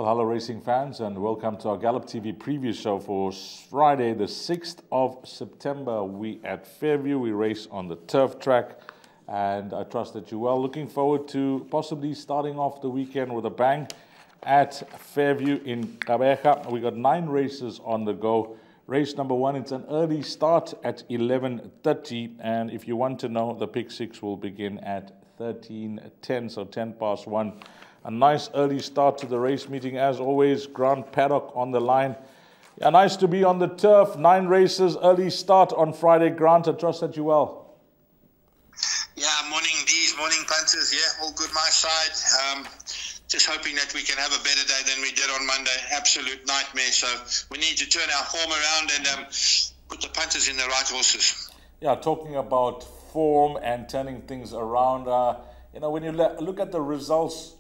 Well, hello racing fans, and welcome to our Gallop TV preview show for Friday the 6th of September. We at Fairview, we race on the turf track, and I trust that you're well. Looking forward to possibly starting off the weekend with a bang at Fairview in Gqeberha. We got 9 races on the go. Race number 1, it's an early start at 11:30, and if you want to know, the pick 6 will begin at 13:10, so 10 past 1. A nice early start to the race meeting as always. Grant Paddock on the line. Yeah, nice to be on the turf. 9 races, early start on Friday. Grant, I trust that you're well. Yeah, morning D's, morning punters. Yeah, all good my side. Just hoping that we can have a better day than we did on Monday. Absolute nightmare. So we need to turn our form around and put the punters in the right horses. Yeah, talking about form and turning things around. When you look at the results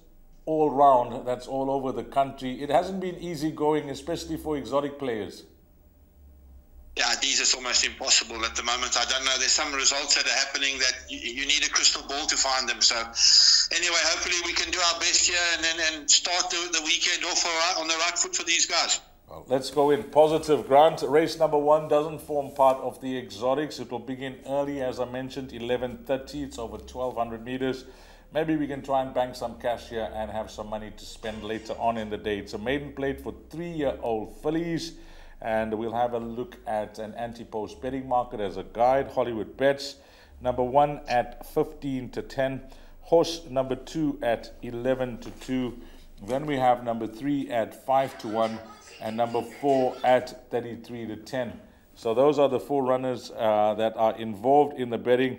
all round, that's all over the country, it hasn't been easy going, especially for exotic players. Yeah, these are almost impossible at the moment. I don't know. There's some results that are happening that you need a crystal ball to find them. So anyway, hopefully we can do our best here and start the weekend off on the right foot for these guys. Well, let's go in positive. Grant, race number 1 doesn't form part of the exotics. It will begin early, as I mentioned, 11:30. It's over 1,200 meters. Maybe we can try and bank some cash here and have some money to spend later on in the day. It's a maiden plate for 3-year-old fillies. And we'll have a look at an anti-post betting market as a guide. Hollywoodbets, number 1 at 15-10. Horse number 2 at 11-2. Then we have number 3 at 5-1. And number 4 at 33-10. So those are the 4 runners that are involved in the betting.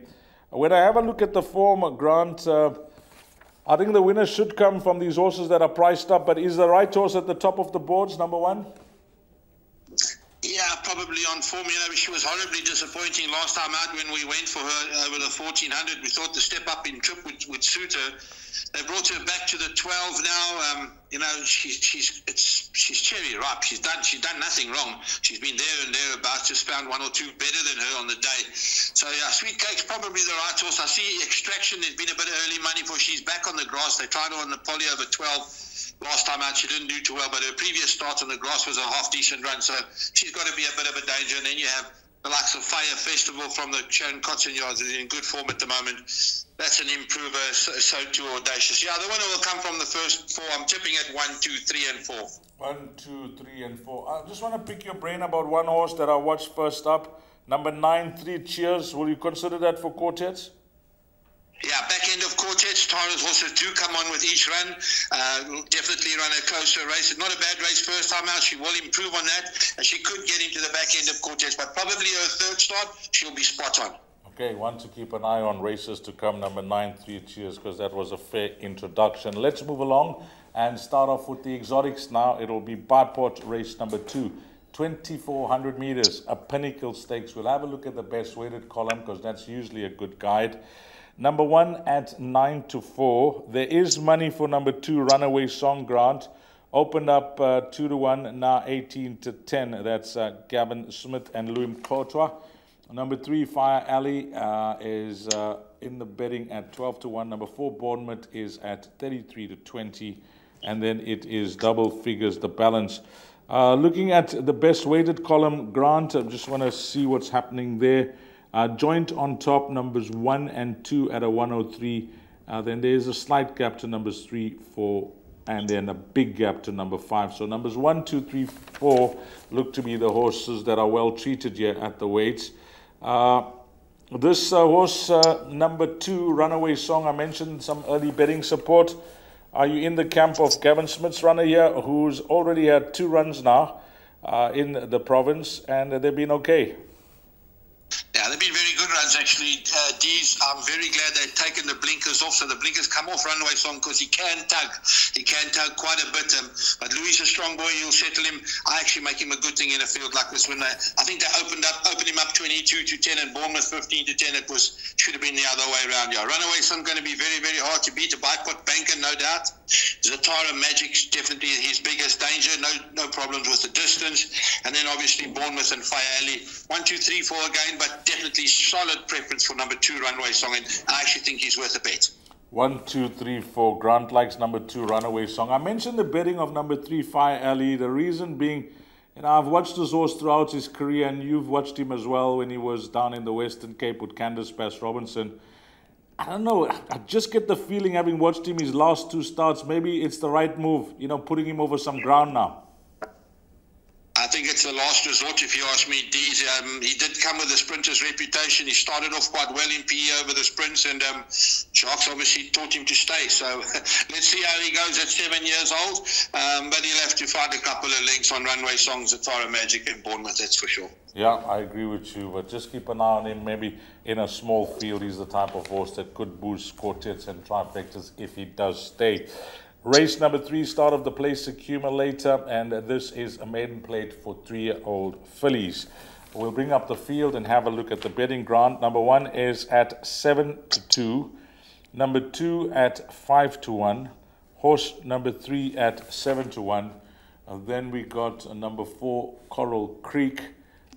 When I have a look at the form, Grant, I think the winner should come from these horses that are priced up. But is the right horse at the top of the boards, number 1? Yeah, probably on form. She was horribly disappointing last time out when we went for her over the 1400. We thought the step up in trip would suit her. They brought her back to the 12 now. She's cherry ripe. She's done nothing wrong. She's been there and thereabouts. Just found 1 or 2 better than her on the day. So yeah, Sweet Cake's probably the right horse. I see Extraction. There's been a bit of early money for. She's back on the grass. They tried her on the poly over 12. Last time out, she didn't do too well, but her previous start on the grass was a half-decent run, so she's got to be a bit of a danger. And then you have the likes of Fire Festival from the Sharon Kotzen yards, is in good form at the moment. That's an improver, so too audacious. Yeah, the winner will come from the first 4. I'm tipping at 1, 2, 3, and 4. 1, 2, 3, and 4. I just want to pick your brain about one horse that I watched first up. Number 9, 3 Cheers. Will you consider that for quartets? Yeah, back end of quartets. Tara's horses do come on with each run. Will definitely run a closer race. It's not a bad race first time out. She will improve on that, and she could get into the back end of quartets. But probably her 3rd start, she'll be spot on. Okay, one to keep an eye on races to come. Number 9, 3 Cheers, because that was a fair introduction. Let's move along and start off with the exotics now. It'll be Barport race number 2. 2,400 meters, a Pinnacle Stakes. We'll have a look at the best weighted column because that's usually a good guide. Number 1 at 9-4. There is money for number 2, Runaway Song, Grant. Opened up 2-1, now 18-10. That's Gavin Smith and Louis Mkotwa. Number 3, Fire Alley, is in the betting at 12-1. Number 4, Bournemouth, is at 33-20. And then it is double figures, the balance. Looking at the best weighted column, Grant, I just want to see what's happening there. Joint on top, numbers 1 and 2 at a 103. Then there's a slight gap to numbers 3, 4, and then a big gap to number 5. So numbers 1, 2, 3, 4 look to be the horses that are well treated here at the weights. This horse, number 2, Runaway Song, I mentioned some early betting support. Are you in the camp of Gavin Smith's runner here, who's already had 2 runs now in the province, and they've been okay? Yeah, they've been very good runs, actually. D's, I'm very glad they've taken the blinkers off. So the blinkers come off Runaway Song because he can tug. He can tug quite a bit. But Louis is a strong boy. He'll settle him. I actually make him a good thing in a field like this. I think they opened him up 22-10 and Bournemouth 15-10. Should have been the other way around. Yeah, Runaway Song going to be very, very hard to beat. A bipod banker, no doubt. Zatara Magic's definitely his biggest danger. No problems with the distance. And then obviously Bournemouth and Fire Alley. 1, 2, 3, 4 again, but definitely solid preference for number 2, Runaway Song. And I actually think he's worth a bet. 1, 2, 3, 4. Grant likes number 2, Runaway Song. I mentioned the betting of number 3, Fire Ali. The reason being, I've watched this horse throughout his career, and you've watched him as well when he was down in the Western Cape with Candace Bass Robinson. I don't know. I just get the feeling, having watched him his last 2 starts, maybe it's the right move, putting him over some ground now. I think it's the last resort, if you ask me, Dees. He did come with a sprinter's reputation. He started off quite well in PE over the sprints, and Sharks obviously taught him to stay. So let's see how he goes at 7 years old. But he'll have to find a couple of links on Runway Songs at Tara Magic in Bournemouth, that's for sure. Yeah, I agree with you. But just keep an eye on him. Maybe in a small field, he's the type of horse that could boost quartets and trifectas if he does stay. Race number 3, start of the place accumulator, and this is a maiden plate for 3-year-old fillies. We'll bring up the field and have a look at the betting. Grant. Number 1 is at 7-2, number 2 at 5-1, horse number 3 at 7-1. Then we got number 4, Coral Creek,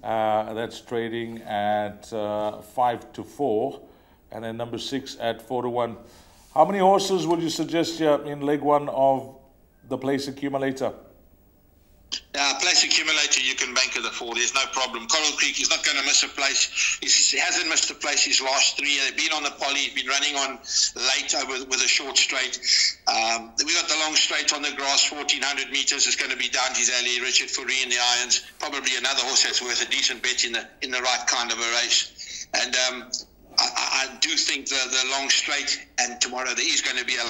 that's trading at 5-4, and then number 6 at 4-1. How many horses would you suggest here in leg 1 of the place accumulator? Place accumulator, you can bank at the 4. There's no problem. Coral Creek, he's not going to miss a place. He hasn't missed a place his last 3. They've been on the poly. He's been running on late with a short straight. We got the long straight on the grass, 1,400 meters. It's going to be down his alley. Richard Fourie in the irons. Probably another horse that's worth a decent bet in the right kind of a race. And I do think the long straight, and tomorrow there is going to be a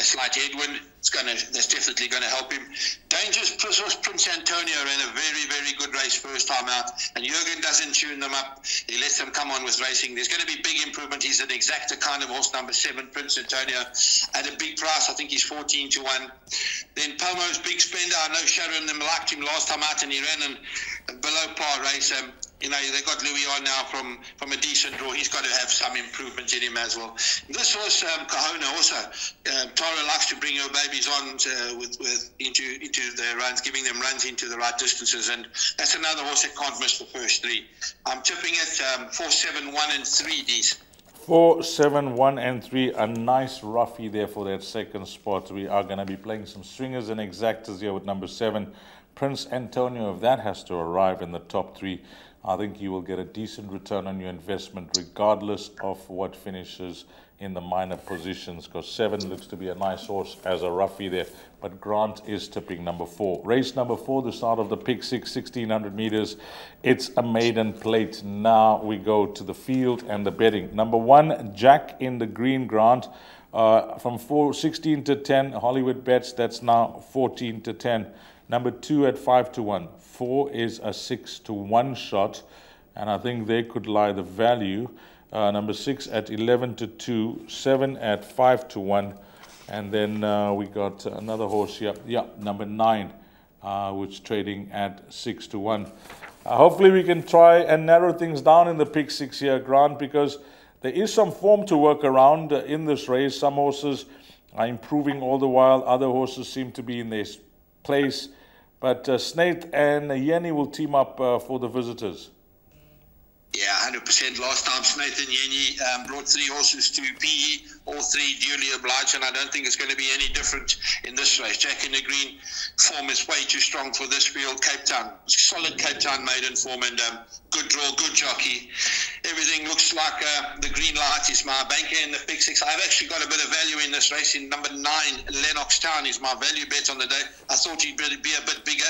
slight headwind. That's definitely going to help him. Dangerous Prince Antonio ran a very, very good race first time out, and Jurgen doesn't tune them up. He lets them come on with racing. There's going to be big improvement. He's an exacta kind of horse, number 7, Prince Antonio, at a big price. I think he's 14-1. Then Pomo's Big Spender. I know Sharon them liked him last time out, and he ran a below par race. They got Louis on now from a decent draw. He's got to have some improvement in him as well. This horse, Kahona, also, Tara likes to bring her babies on into the runs, giving them runs into the right distances, and that's another horse that can't miss the first 3. I'm tipping it 4, 7, 1, and 3, D's. 4, 7, 1, and 3. A nice roughie there for that second spot. We are going to be playing some swingers and exactas here with number 7, Prince Antonio. If that has to arrive in the top 3, I think you will get a decent return on your investment regardless of what finishes in the minor positions, because 7 looks to be a nice horse as a roughie there. But Grant is tipping number 4. Race number 4, the start of the Pick 6, 1,600 meters. It's a maiden plate. Now we go to the field and the betting. Number 1, Jack in the Green, Grant. From 16-10, Hollywoodbets, that's now 14-10. Number 2 at 5-1. 4 is a 6-1 shot, and I think there could lie the value. Number 6 at 11-2, 7 at 5-1, and then we got another horse here. Yeah, number 9, which trading at 6-1. Hopefully we can try and narrow things down in the Pick 6 here, Grant, because there is some form to work around in this race. Some horses are improving all the while. Other horses seem to be in their place. But Snaith and Yenny will team up for the visitors. Yeah, 100%. Last time Snaith and Yenny brought 3 horses to PE, all 3 duly obliged, and I don't think it's going to be any different in this race. Jack in the Green form is way too strong for this field. Cape Town, solid Cape Town maiden form, and good draw, good jockey. Everything looks like the green light is my banker in the Pick 6. I've actually got a bit of value in this race. In number 9, Lennox Town is my value bet on the day. I thought he'd be a bit bigger.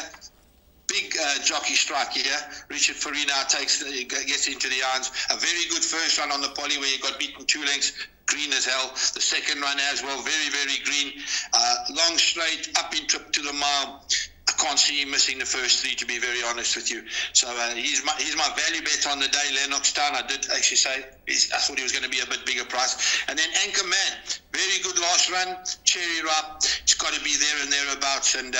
Big jockey strike here. Richard Fourie now gets into the irons. A very good first run on the poly where he got beaten 2 lengths. Green as hell. The second run as well, very, very green. Long straight, up in trip to the mile. I can't see him missing the first 3, to be very honest with you. So he's my value bet on the day, Lennox Town. I did actually say I thought he was going to be a bit bigger price. And then Anchor Man, very good last run, cherry ripe. It's got to be there and thereabouts. And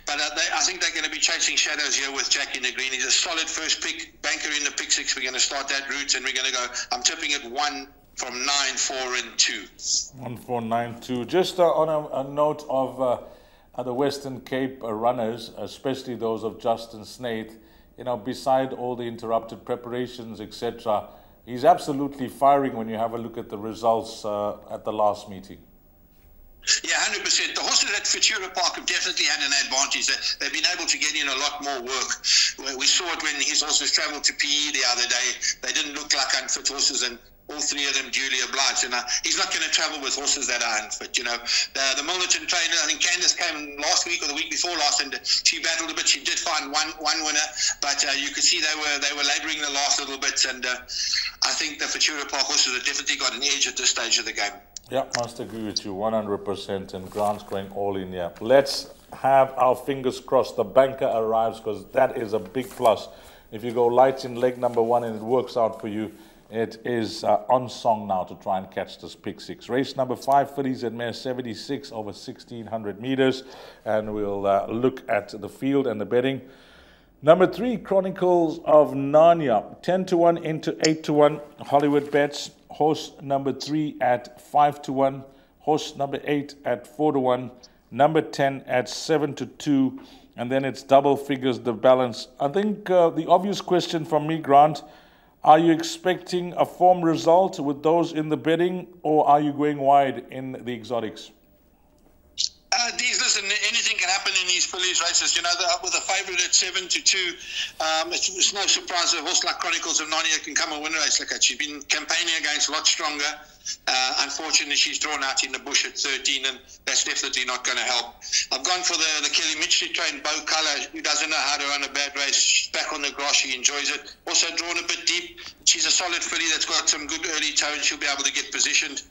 but I think they're going to be chasing shadows here with Jack in the Green. He's a solid first pick, banker in the Pick 6. We're going to start that route, and we're going to go. I'm tipping it 1 from 9, 4, and 2. 1, 4, 9, 2. Just on a note of the Western Cape runners, especially those of Justin Snaith, beside all the interrupted preparations, etc., he's absolutely firing when you have a look at the results at the last meeting. Yeah, 100%. The horses at Futura Park have definitely had an advantage. They've been able to get in a lot more work. We saw it when his horses travelled to PE the other day. They didn't look like unfit horses, and all three of them duly obliged. And he's not going to travel with horses that are unfit. You know, the Milnerton trainer, I think Candace came last week or the week before last, and she battled a bit. She did find one winner, but you could see they were labouring the last little bits. And I think the Futura Park horses have definitely got an edge at this stage of the game. Yeah, must agree with you 100%. And Grant's going all in here. Let's have our fingers crossed the banker arrives, because that is a big plus. If you go light in leg number 1 and it works out for you, it is on song now to try and catch this pick 6. Race number 5, fillies at mare 76 over 1,600 meters. And we'll look at the field and the betting. Number 3, Chronicles of Narnia, 10-1 into 8-1. Hollywoodbets. Horse number 3 at 5-1. Horse number 8 at 4-1. Number 10 at 7-2. And then it's double figures, the balance. I think the obvious question from me, Grant, are you expecting a form result with those in the betting, or are you going wide in the exotics? Listen, anything can happen in these fillies races. You know, with a favourite at 7-2, it's no surprise that a horse like Chronicles of Narnia can come and win a race like that. She's been campaigning against a lot stronger. Unfortunately, she's drawn out in the bush at 13, and that's definitely not going to help. I've gone for the Kelly Mitchell trained Bow Colour, who doesn't know how to run a bad race. She's back on the grass, she enjoys it. Also drawn a bit deep. She's a solid filly that's got some good early toe, and she'll be able to get positioned.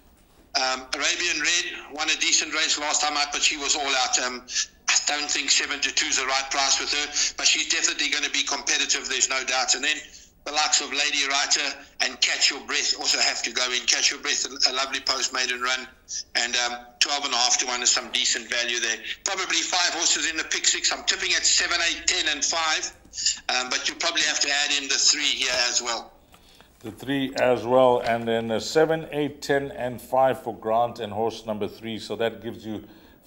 Arabian Red won a decent race last time out, but she was all out. I don't think 7-2 is the right price with her, but she's definitely going to be competitive, there's no doubt. And then the likes of Lady Writer and Catch Your Breath also have to go in. Catch Your Breath, a lovely post-maiden run, and 12.5-1 is some decent value there. Probably 5 horses in the pick 6. I'm tipping at 7, 8, 10 and 5, but you probably have to add in the 3 here as well. The 3 as well, and then 7, 8, 10 and 5 for Grant and horse number 3. So that gives you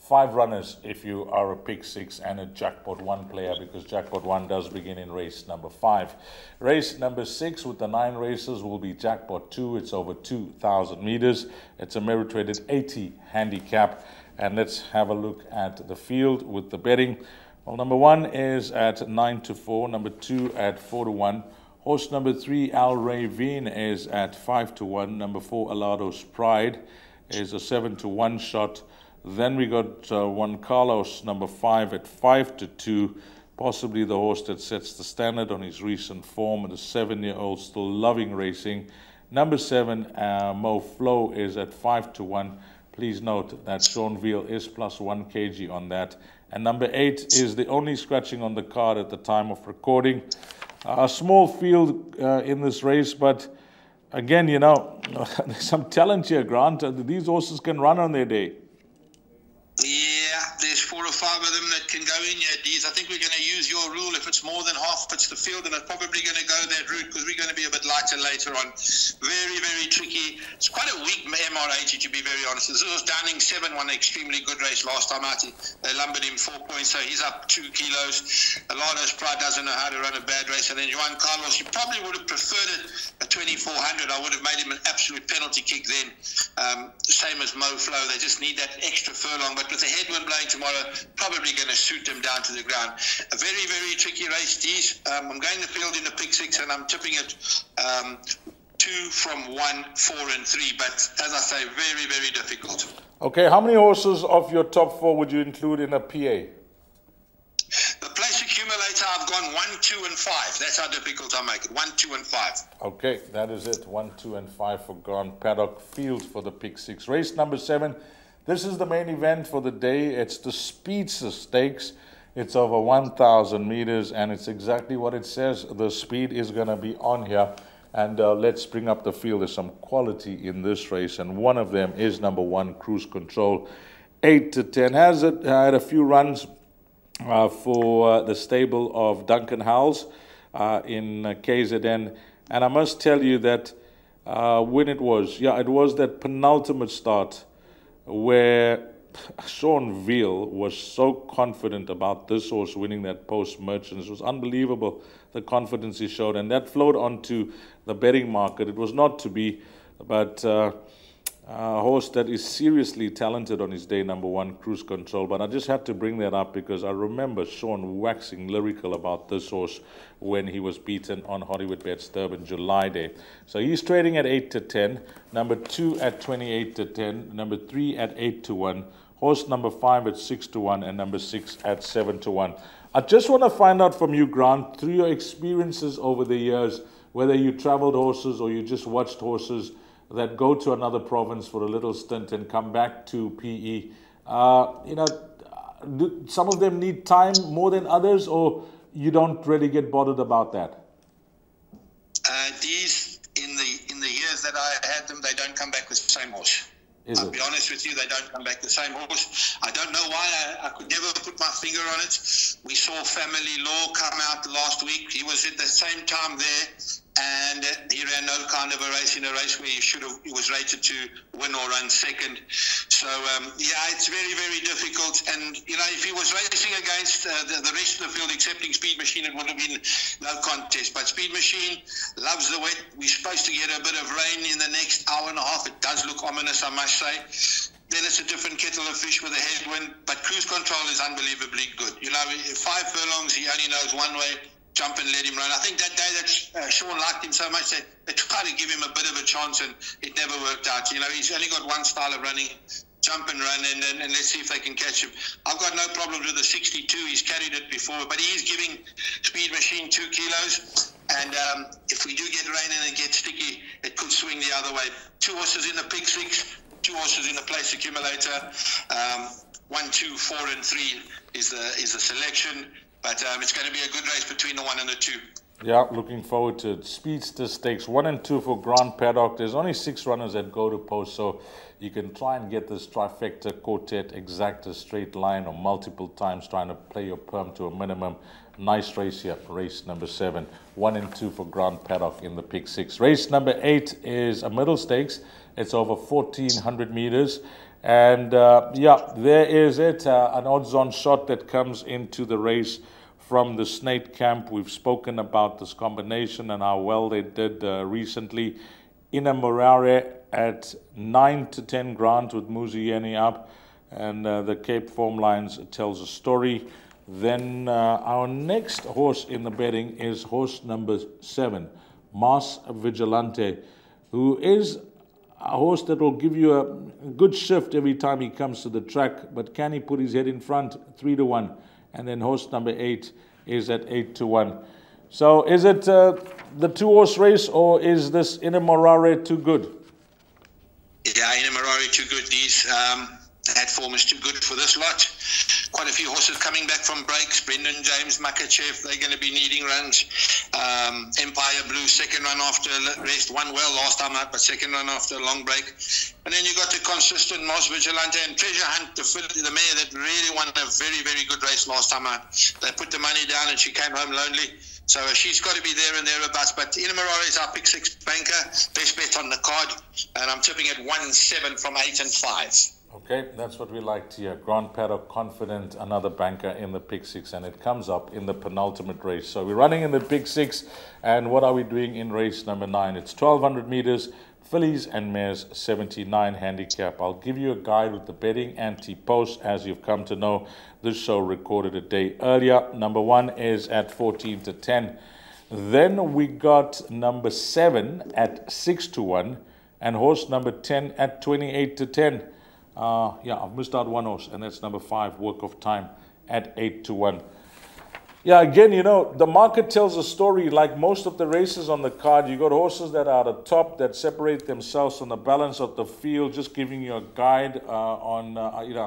5 runners if you are a pick 6 and a jackpot 1 player, because jackpot 1 does begin in race number 5. Race number 6 with the 9 races will be jackpot 2. It's over 2,000 meters. It's a merit-rated 80 handicap. And let's have a look at the field with the betting. Well, number 1 is at 9-4. Number 2 at 4-1. Horse number 3, Al Ravine, is at 5-1. Number 4, Alado's Pride, is a 7-1 shot. Then we got Juan Carlos, number 5, at 5-2. Possibly the horse that sets the standard on his recent form. The 7-year-old still loving racing. Number 7, Mo Flow, is at 5-1. Please note that Sean Veal is plus 1 kg on that. And number 8 is the only scratching on the card at the time of recording. A small field in this race, but again, you know, there's some talent here, Grant. These horses can run on their day. Yeah, there's 4 or 5 of them that can go in here, Dees. I think we're going to use your rule. If it's more than half, it's the field, and it's probably going to go that route because we're going to be a bit lighter later on. Very, very tricky. It's quite a weak MR80, to be very honest. This was Downing 7 won an extremely good race last time out. They lumbered him 4 points, so he's up 2 kilos. Alado's Pride doesn't know how to run a bad race. And then Juan Carlos, he probably would have preferred it at 2,400. I would have made him an absolute penalty kick then. Same as Mo Flow. They just need that extra furlong. But with the headwind blowing tomorrow, probably going to suit them down to the ground. A very, very tricky race, Dees. I'm going the field in the pick 6, and I'm tipping it 2 from 1, 4 and 3. But as I say, very, very difficult. Okay, how many horses of your top 4 would you include in a PA? The place accumulator, I've gone 1, 2 and 5. That's how difficult I make it. 1, 2 and 5. Okay, that is it. 1, 2 and 5 for Grant Paddock Field for the pick 6. Race number 7. This is the main event for the day. It's the Speedster Stakes. It's over 1,000 meters, and it's exactly what it says. The speed is going to be on here. And let's bring up the field. There's some quality in this race, and one of them is number 1, Cruise Control. 8-10. Has had a few runs for the stable of Duncan Howells in KZN. And I must tell you that when it was that penultimate start where Sean Veal was so confident about this horse winning that Post Merchants. It was unbelievable, the confidence he showed, and that flowed onto the betting market. It was not to be, but a horse that is seriously talented on his day, number one, Cruise Control. But I just had to bring that up because I remember Sean waxing lyrical about this horse when he was beaten on Hollywoodbets Durbanville July Day. So he's trading at 8 to 10, number 2 at 28 to 10, number 3 at 8 to 1, horse number 5 at 6 to 1, and number 6 at 7 to 1. I just want to find out from you, Grant, through your experiences over the years, whether you traveled horses or you just watched horses that go to another province for a little stint and come back to PE. Do some of them need time more than others, or you don't really get bothered about that? These, in the years that I had them, they don't come back with the same horse. I'll be honest with you, they don't come back the same horse. I don't know why. I could never put my finger on it. We saw Family Law come out last week. He was at the same time there, and he ran no kind of a race in a race where he was rated to win or run second. So, it's very, very difficult. And, if he was racing against the rest of the field, excepting Speed Machine, it would have been no contest. But Speed Machine loves the wet. We're supposed to get a bit of rain in the next hour and a half. It does look ominous, I must say. Then it's a different kettle of fish with a headwind. But Cruise Control is unbelievably good. 5 furlongs, he only knows one way. Jump and let him run. I think that day that Sean liked him so much that they tried to give him a bit of a chance, and it never worked out. He's only got one style of running, jump and run, and let's see if they can catch him. I've got no problems with the 62. He's carried it before, but he is giving Speed Machine 2 kilos. And if we do get rain and it gets sticky, it could swing the other way. 2 horses in the pick 6, 2 horses in the place accumulator. 1, 2, 4, and 3 is the selection. But it's going to be a good race between the 1 and the 2. Yeah, looking forward to it. Speedster Stakes 1 and 2 for Grand Paddock. There's only 6 runners that go to post, so you can try and get this trifecta, quartet, exacta, straight line, or multiple times trying to play your perm to a minimum. Nice race here, race number 7. 1 and 2 for Grand Paddock in the pick 6. Race number 8 is a middle stakes. It's over 1,400 meters. And there is it, an odds-on shot that comes into the race from the Snake camp. We've spoken about this combination and how well they did recently. Ina Morare at 9 to 10 Grant with Muzieni up, and the Cape Form Lines tells a story. Then our next horse in the betting is horse number 7, Mas Vigilante, who is a horse that will give you a good shift every time he comes to the track, but can he put his head in front? 3 to 1. And then horse number 8 is at 8 to 1. So is it the 2-horse race, or is this Inamorare too good? Yeah, Inamorare too good. That form is too good for this lot. Quite a few horses coming back from breaks. Brendan James, Makachev, they're going to be needing runs. Empire Blue, second run after rest. Won well last time out, but second run after a long break. And then you got the consistent Mas Vigilante and Treasure Hunt, the mare that really won a very, very good race last time out. They put the money down and she came home lonely. So she's got to be there and thereabouts. But Inamorare is our pick 6 banker. Best bet on the card. And I'm tipping at 1-7 from 8 and 5. Okay, that's what we like to hear. Grand Paddock confident, another banker in the pick 6, and it comes up in the penultimate race. So we're running in the pick 6, and what are we doing in race number 9? It's 1,200 meters, fillies and mares, 79 handicap. I'll give you a guide with the betting anti-post, as you've come to know. This show recorded a day earlier. Number 1 is at 14 to 10. Then we got number 7 at 6 to 1, and horse number 10 at 28 to 10. I've missed out one horse, and that's number 5, Work of Time, at 8 to 1. Yeah, again, the market tells a story. Like most of the races on the card, you got horses that are at the top that separate themselves on the balance of the field. Just giving you a guide on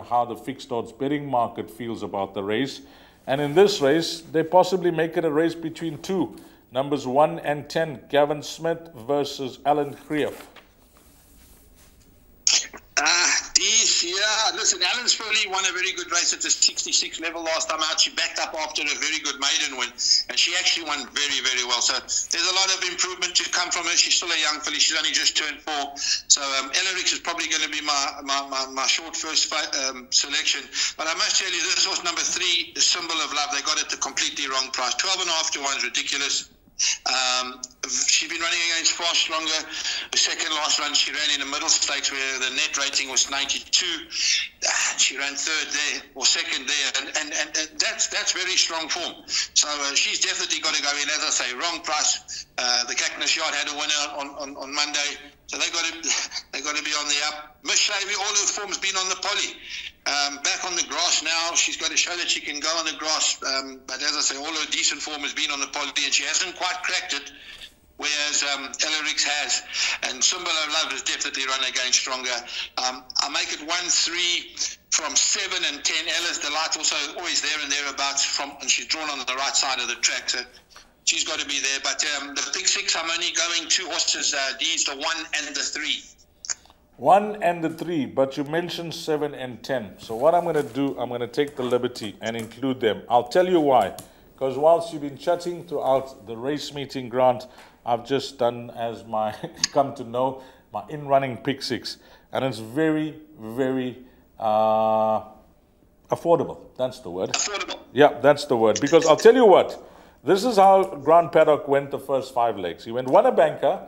how the fixed odds betting market feels about the race. And in this race, they possibly make it a race between 2, numbers 1 and 10, Gavin Smith versus Alan Krief. listen, Alan Spurley won a very good race at the 66 level last time out. She backed up after a very good maiden win, and she actually won very, very well. So there's a lot of improvement to come from her. She's still a young filly. She's only just turned 4. So Ellerix is probably going to be my short first selection. But I must tell you, this was number 3, the Symbol of Love. They got it the completely wrong price. 12.5 to 1 is ridiculous. She's been running against far stronger. The second last run she ran in the middle stakes where the net rating was 92. She ran 3rd there or 2nd there, and that's very strong form. So she's definitely got to go in. As I say, wrong price. The Cackness Yard had a winner on Monday, so they got to be on the up. Miss Shavy, all her form's been on the poly. Back on the grass now. She's got to show that she can go on the grass. But as I say, all her decent form has been on the poly, and she hasn't quite cracked it, whereas Ellerix has. And Symbol of Love has definitely run again stronger. I make it 1-3 from 7 and 10. Ella's Delight also always there and thereabouts, and she's drawn on the right side of the track. So she's got to be there. But the Pick 6, I'm only going 2 horses. These, the 1 and the 3. 1 and the 3, but you mentioned 7 and 10. So what I'm going to do, I'm going to take the liberty and include them. I'll tell you why. Because whilst you've been chatting throughout the race meeting, Grant, I've just done, as my come to know, my in-running Pick 6. And it's very, very affordable. That's the word. Affordable. Yeah, that's the word. Because I'll tell you what, this is how Grant Paddock went the first 5 legs. He went 1 a banker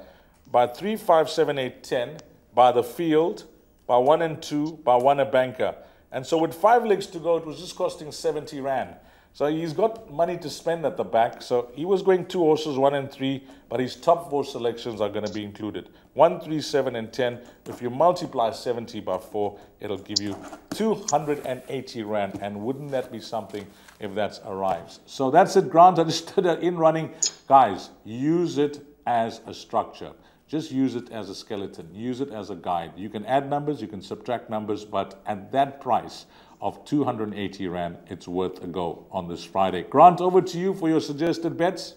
by 3, 5, 7, 8, 10. By the field, by 1 and 2, by 1 a banker. And so with 5 legs to go, it was just costing 70 Rand. So he's got money to spend at the back. So he was going 2 horses, 1 and 3, but his top 4 selections are going to be included. 1, 3, 7, and 10. If you multiply 70 by 4, it'll give you 280 Rand. And wouldn't that be something if that arrives? So that's it, Grant. I just did an in-running. Guys, use it as a structure. Just use it as a skeleton. Use it as a guide. You can add numbers, you can subtract numbers, but at that price of 280 Rand, it's worth a go on this Friday. Grant, over to you for your suggested bets.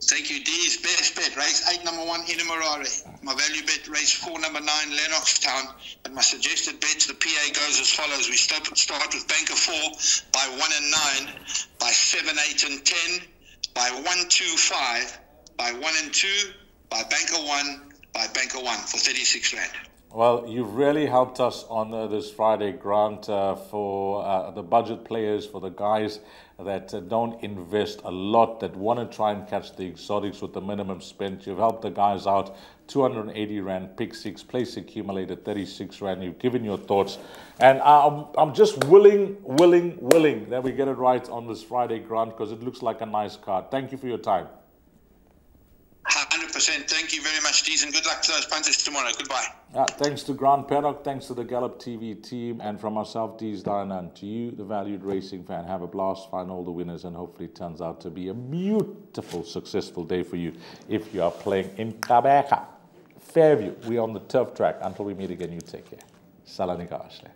Thank you, D's best bet. Race 8, number 1, Inamarare. My value bet, race 4, number 9, Lennoxtown. And my suggested bets, the PA goes as follows. We start with banker 4 by 1 and 9, by 7, 8, and 10, by 1, 2, 5, by 1 and 2, by banker 1, by banker 1 for 36 Rand. Well, you've really helped us on this Friday, Grant, for the budget players, for the guys that don't invest a lot, that want to try and catch the exotics with the minimum spend. You've helped the guys out. 280 Rand, Pick 6, place accumulated 36 Rand. You've given your thoughts. And I'm just willing that we get it right on this Friday, Grant, because it looks like a nice card. Thank you for your time. 100%. Thank you very much, Deez, and good luck to those punters tomorrow. Goodbye. Thanks to Grant Paddock, thanks to the Gallop TV team, and from myself, Deez Dianan, to you, the valued racing fan. Have a blast, find all the winners, and hopefully it turns out to be a beautiful, successful day for you if you are playing in Kabeka. Fairview, we're on the turf track. Until we meet again, you take care. Salaniga Ashle.